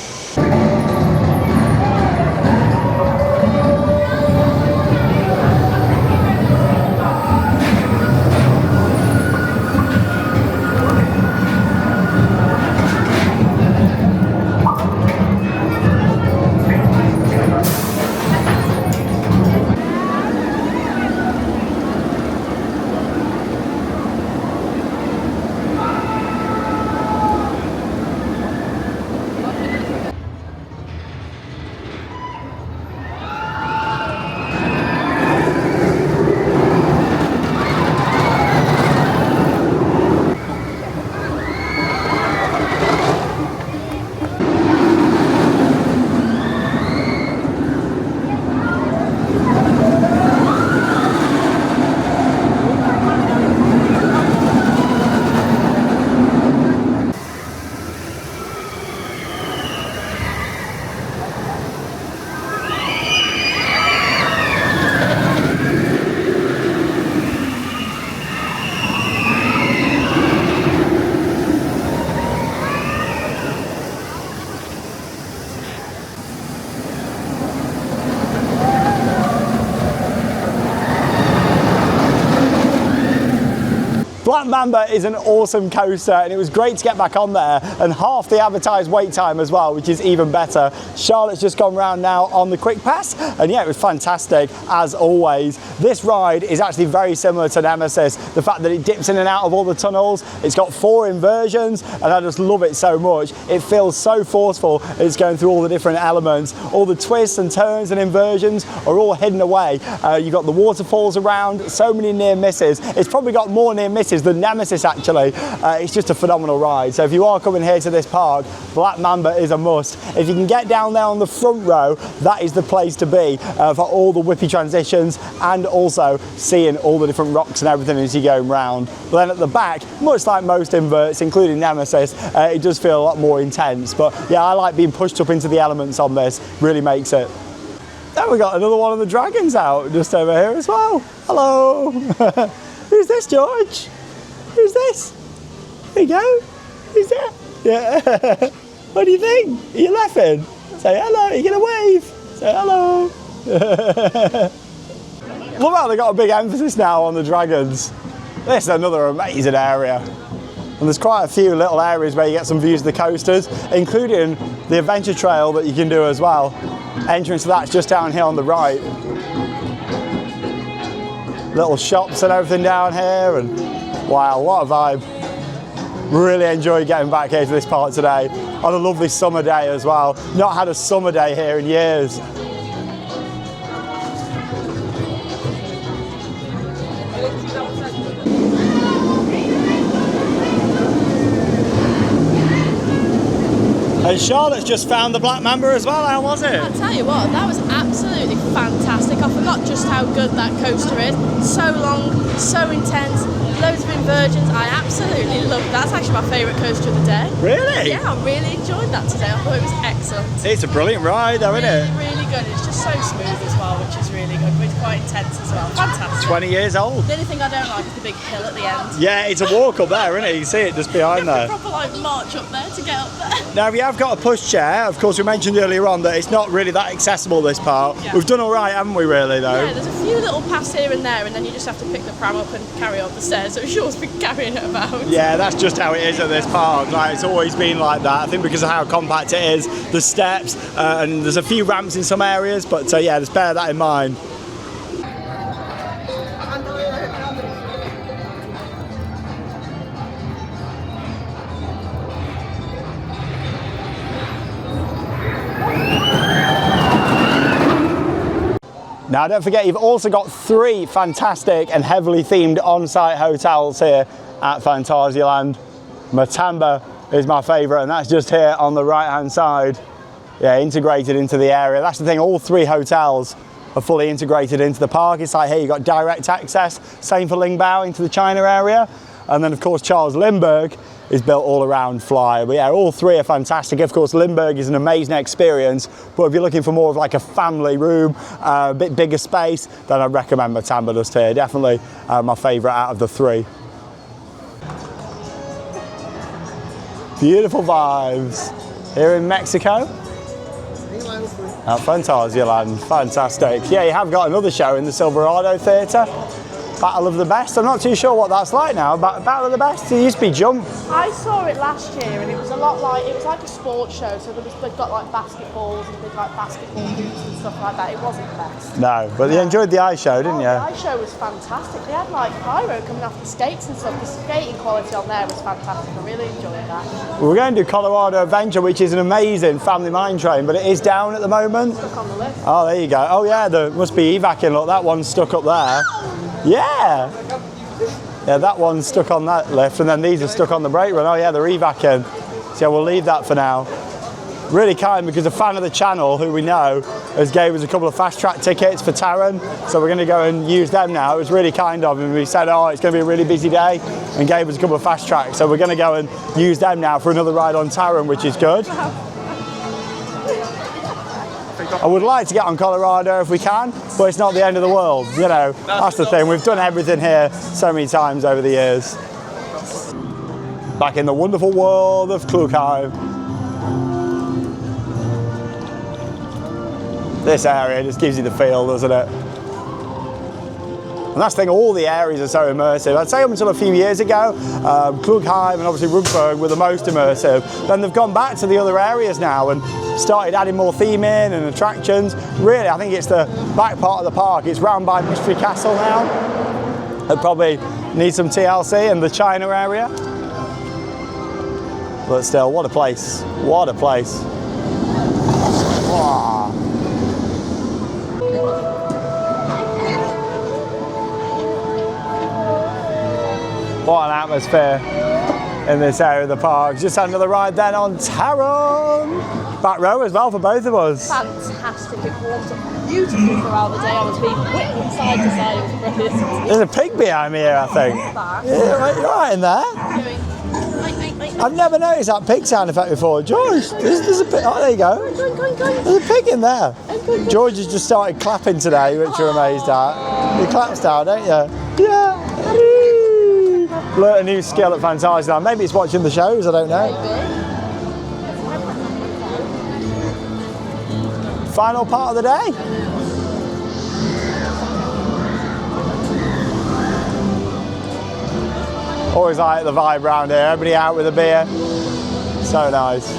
Black Mamba is an awesome coaster and it was great to get back on there, and half the advertised wait time as well, which is even better. Charlotte's just gone round now on the quick pass, and yeah, it was fantastic as always. This ride is actually very similar to Nemesis. The fact that it dips in and out of all the tunnels, it's got 4 inversions, and I just love it so much. It feels so forceful. It's going through all the different elements. All the twists and turns and inversions are all hidden away. You've got the waterfalls around, so many near misses. It's probably got more near misses than Nemesis actually. It's just a phenomenal ride. So if you are coming here to this park, Black Mamba is a must. If you can get down there on the front row, that is the place to be for all the whippy transitions and also seeing all the different rocks and everything as you're going round. But then at the back, much like most inverts, including Nemesis, it does feel a lot more intense. But yeah, I like being pushed up into the elements on this. Really makes it. Then we got another one of the dragons out just over here as well. Hello. Who's this, George? Who's this? There you go. Who's that? Yeah. What do you think? Are you laughing? Say hello. Are you going to wave? Say hello. Love how they got a big emphasis now on the dragons. This is another amazing area. And there's quite a few little areas where you get some views of the coasters, including the adventure trail that you can do as well. Entrance to that's just down here on the right. Little shops and everything down here, and wow, what a vibe. Really enjoyed getting back here to this park today on a lovely summer day as well. Not had a summer day here in years. And Charlotte's just found the Black Mamba as well. How was it? I'll tell you what, that was absolutely fantastic. I forgot just how good that coaster is. So long, so intense, loads of inversions. I absolutely loved that. That's actually my favourite coaster of the day. Really? Yeah, I really enjoyed that today. I thought it was excellent. It's a brilliant ride though, isn't it? Really good. It's just so smooth as well, which is really good. But it's quite intense as well. Fantastic. 20 years old. The only thing I don't like is the big hill at the end. Yeah, it's a walk up there, isn't it? You see it just behind there. Proper like march up there to get up there. Now we have got a push chair. Of course, we mentioned earlier on that it's not really that accessible, this part. Yeah. We've done all right, haven't we, really, though? Yeah, there's a few little paths here and there, and then you just have to pick the pram up and carry up the stairs. So it's yours been carrying it about. Yeah, that's just how it is at this park. Like, it's always been like that. I think because of how compact it is, the steps, and there's a few ramps in some areas, but yeah, just bear that in mind. Now don't forget, you've also got 3 fantastic and heavily themed on-site hotels here at Phantasialand. Matamba is my favourite, and that's just here on the right-hand side. Yeah, integrated into the area. That's the thing, all 3 hotels are fully integrated into the park. It's like here, you've got direct access. Same for Lingbao into the China area. And then of course, Charles Lindbergh is built all around Fly. But yeah, all three are fantastic. Of course, Lindbergh is an amazing experience, but if you're looking for more of like a family room, a bit bigger space, then I'd recommend Matambalas here. Definitely my favourite out of the three. Beautiful vibes here in Mexico. At Phantasialand, fantastic. Yeah, you have got another show in the Silverado Theatre. Battle of the Best. I'm not too sure what that's like now. Battle of the Best. It used to be Jump. I saw it last year, and it was a lot like it was like a sports show. So they've got like basketballs and big like basketball hoops and stuff like that. It wasn't the best. No, but you enjoyed the ice show, didn't you? The ice show was fantastic. They had like pyro coming off the skates and stuff. The skating quality on there was fantastic. I really enjoyed that. We're going to do Colorado Adventure, which is an amazing family mine train, but it is down at the moment. Stuck on the list. Oh, there you go. Oh yeah, there must be evacing. Look, that one's stuck up there. Yeah. Yeah, that one's stuck on that lift, and then these are stuck on the brake run. Oh yeah, they're evacing. So we'll leave that for now. Really kind, because a fan of the channel who we know has gave us a couple of fast track tickets for Taron, so we're going to go and use them now. It was really kind of him. We said, oh, it's going to be a really busy day, and gave us a couple of fast tracks. So we're going to go and use them now for another ride on Taron, which is good. I would like to get on Colorado if we can, but it's not the end of the world, you know. That's the thing. We've done everything here so many times over the years. Back in the wonderful world of Klugheim. This area just gives you the feel, doesn't it? And that's the thing, all the areas are so immersive. I'd say up until a few years ago, Klugheim and obviously Rugburg were the most immersive. Then they've gone back to the other areas now and started adding more theming and attractions. Really, I think it's the back part of the park. It's round by Mystery Castle now. It probably needs some TLC and the China area. But still, what a place. What a place. Wow. What an atmosphere in this area of the park. Just had another ride then on Taron. Back row as well for both of us. Fantastic. It warmed up beautifully throughout the day. I was being whipped side to side. It was brilliant. There's a pig behind me here, I think. Yeah, you're right in there. I've never noticed that pig sound effect before. George, there's a pig. Oh, there you go. There's a pig in there. George has just started clapping today, which you're amazed at. You clap style, don't you? Yeah. Learnt a new skill at Phantasialand. Maybe it's watching the shows, I don't know. Final part of the day. Always like the vibe around here. Everybody out with a beer. So nice.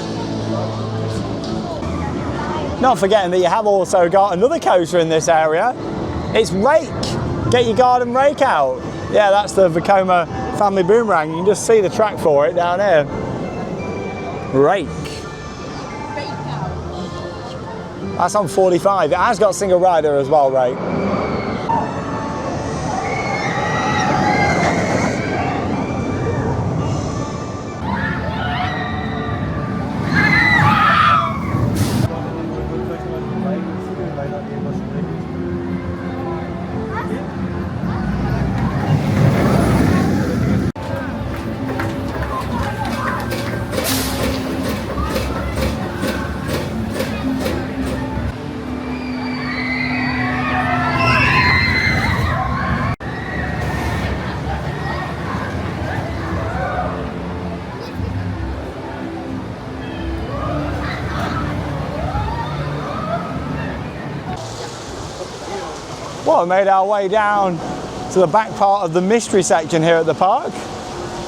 Not forgetting that you have also got another coaster in this area. It's Rake. Get your garden rake out. Yeah, that's the Vekoma family boomerang. You can just see the track for it down here. Rake. That's on 45. It has got single rider as well, Rake. Well, we made our way down to the back part of the mystery section here at the park.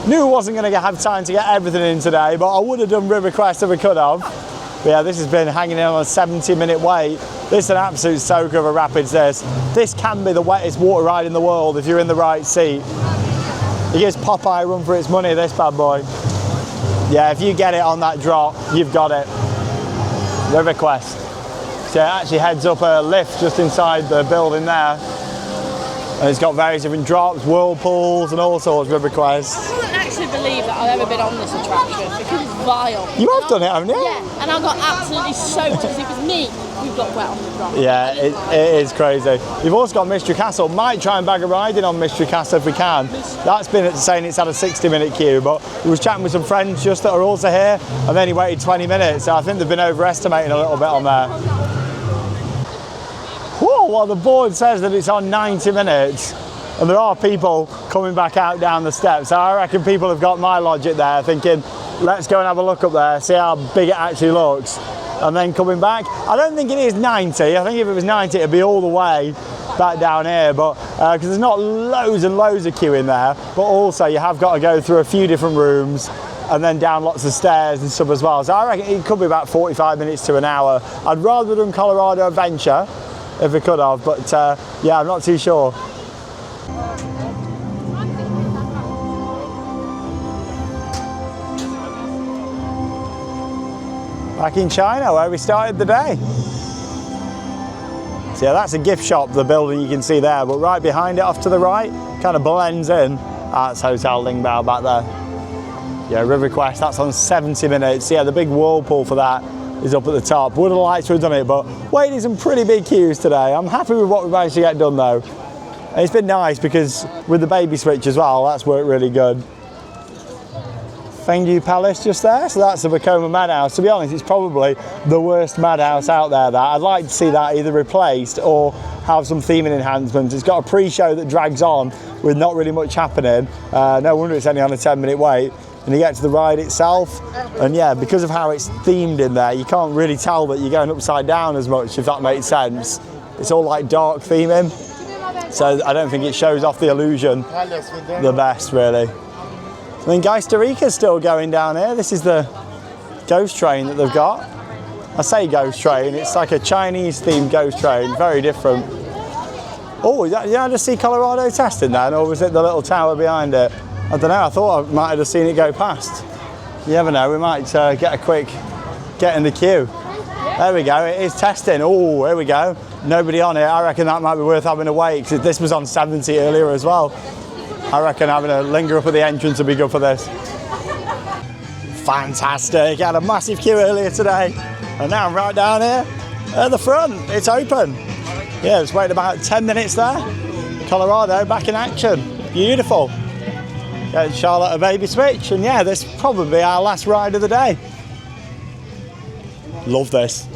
Knew we wasn't going to have time to get everything in today, but I would have done River Quest if we could have. But yeah, this has been hanging in on a 70-minute wait. This is an absolute soaker of a rapids, this. This can be the wettest water ride in the world if you're in the right seat. It gives Popeye a run for its money, this bad boy. Yeah, if you get it on that drop, you've got it. River Quest. So it actually heads up a lift just inside the building there. And it's got various different drops, whirlpools and all sorts of River Quest. I wasn't actually truly believe that I've ever been on this attraction because it's vile. You have done it, haven't you? Yeah, and I got absolutely soaked because it was me who got wet on the rock. Yeah, it is crazy. You've also got Mystery Castle. Might try and bag a ride in on Mystery Castle if we can. That's been saying it's had a 60-minute queue, but we was chatting with some friends just that are also here, and then he waited 20 minutes, so I think they've been overestimating a little bit on there. Whoa, well, the board says that it's on 90 minutes, and there are people coming back out down the steps, so I reckon people have got my logic there, thinking, let's go and have a look up there, see how big it actually looks, and then coming back. I don't think it is 90. I think if it was 90, it'd be all the way back down here, but because there's not loads and loads of queue in there, but also you have got to go through a few different rooms and then down lots of stairs and stuff as well. So I reckon it could be about 45 minutes to an hour. I'd rather have done Colorado Adventure if we could have, but yeah, I'm not too sure. Back in China, where we started the day. So yeah, that's a gift shop, the building you can see there, but right behind it off to the right, kind of blends in. That's Hotel Lingbao back there. Yeah, River Quest, that's on 70 minutes. Yeah, the big whirlpool for that is up at the top. Would have liked to have done it, but waiting some pretty big queues today. I'm happy with what we managed to get done though. And it's been nice because with the baby switch as well, that's worked really good. Fengdu Palace just there, so that's the Vekoma Madhouse. To be honest, it's probably the worst madhouse out there. That I'd like to see that either replaced or have some theming enhancements. It's got a pre-show that drags on with not really much happening. No wonder it's only on a 10-minute wait. And you get to the ride itself, and yeah, because of how it's themed in there, you can't really tell that you're going upside down as much, if that makes sense. It's all like dark theming, so I don't think it shows off the illusion the best, really. I mean, Costa Rica's still going down here. This is the ghost train that they've got. I say ghost train, it's like a Chinese themed ghost train, very different. Oh, did I just see Colorado testing then, or was it the little tower behind it? I don't know, I thought I might have just seen it go past. You never know, we might get a quick get in the queue. There we go, it is testing. Oh, here we go. Nobody on it. I reckon that might be worth having a wait, because this was on 70 earlier as well. I reckon having a linger up at the entrance would be good for this. Fantastic, I had a massive queue earlier today, and now I'm right down here at the front. It's open. Yeah, just waited about 10 minutes there. Colorado back in action. Beautiful. Get Charlotte a baby switch, and yeah, this is probably our last ride of the day. Love this.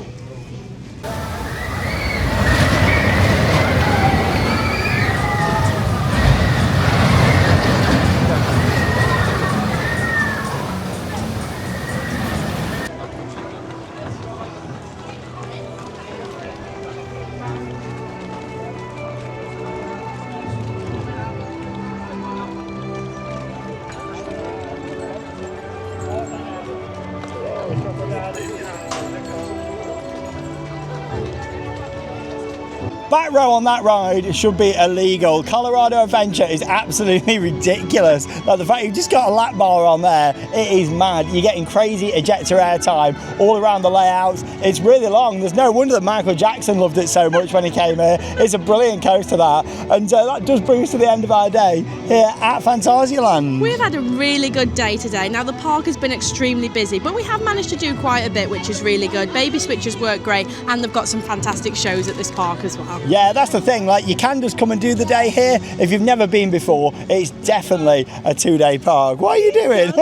Back row on that ride should be illegal. Colorado Adventure is absolutely ridiculous. Like the fact you've just got a lap bar on there, it is mad. You're getting crazy ejector air time all around the layouts. It's really long. There's no wonder that Michael Jackson loved it so much when he came here. It's a brilliant coaster, that. And that does bring us to the end of our day here at Phantasialand. We've had a really good day today. Now the park has been extremely busy, but we have managed to do quite a bit, which is really good. Baby switches work great, and they've got some fantastic shows at this park as well. Yeah, that's the thing, like you can just come and do the day here. If you've never been before, it's definitely a 2-day park. What are you doing?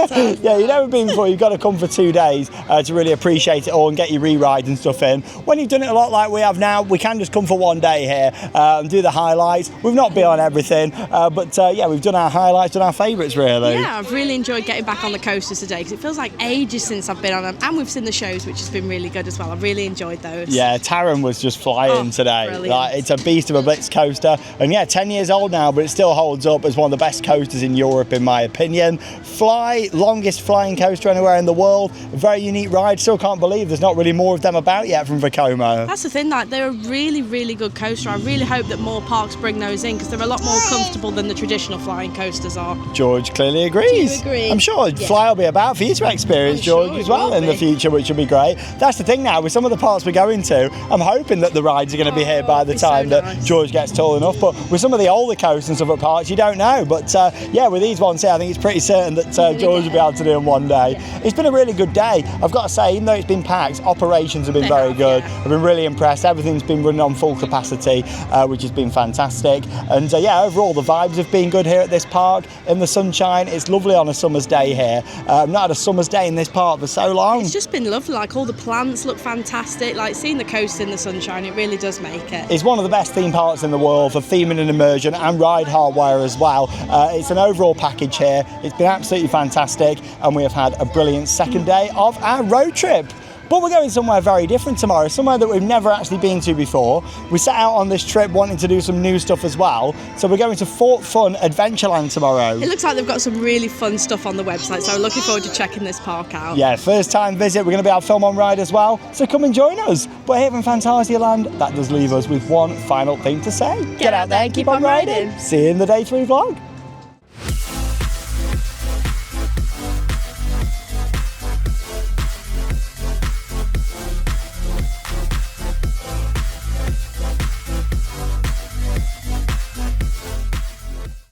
Yeah, you've never been before, you've got to come for 2 days to really appreciate it all and get your re-rides and stuff in. When you've done it a lot like we have now, we can just come for 1 day here and do the highlights. We've not been on everything, but yeah, we've done our highlights and our favourites really. Yeah, I've really enjoyed getting back on the coasters today because it feels like ages since I've been on them, and we've seen the shows, which has been really good as well. I've really enjoyed those. Yeah, Taron was just flying today. Brilliant. Like, it's a beast of a Blitz coaster, and yeah, 10 years old now, but it still holds up as one of the best coasters in Europe in my opinion. Fly, longest flying coaster anywhere in the world, a very unique ride. Still can't believe there's not really more of them about yet from Vekoma. That's the thing, like they're a really, really good coaster. I really hope that more parks bring those in because they're a lot more comfortable than the traditional flying coasters are. George clearly agrees. Do you agree? I'm sure Fly will be about for you to experience, George, as well in the future, which will be great. That's the thing now, with some of the parks we're going to, I'm hoping that the rides are going to be here by the time that George gets tall enough. But with some of the older coasts and stuff at parks, you don't know. But yeah, with these ones here, I think it's pretty certain that George will be able to do them one day. It's been a really good day. I've got to say, even though it's been packed, operations have been very good. I've been really impressed. Everything's been running on full capacity, which has been fantastic. And yeah, overall the vibes have been good here at this park in the sunshine. It's lovely on a summer's day here. I've not had a summer's day in this park for so long. It's just been lovely. Like, all the plants look fantastic. Like, seeing the coast in the sunshine, it really does make it. It's one of the best theme parks in the world for theming and immersion and ride hardwire as well. It's an overall package here. It's been absolutely fantastic, and we have had a brilliant second day of our road trip. But we're going somewhere very different tomorrow, somewhere that we've never actually been to before. We set out on this trip wanting to do some new stuff as well. So we're going to Fort Fun Adventureland tomorrow. It looks like they've got some really fun stuff on the website, so I'm looking forward to checking this park out. Yeah, first time visit. We're going to be able to film on ride as well. So come and join us. But here from Phantasialand, that does leave us with one final thing to say. Get out there and keep on riding. See you in the day 3 vlog.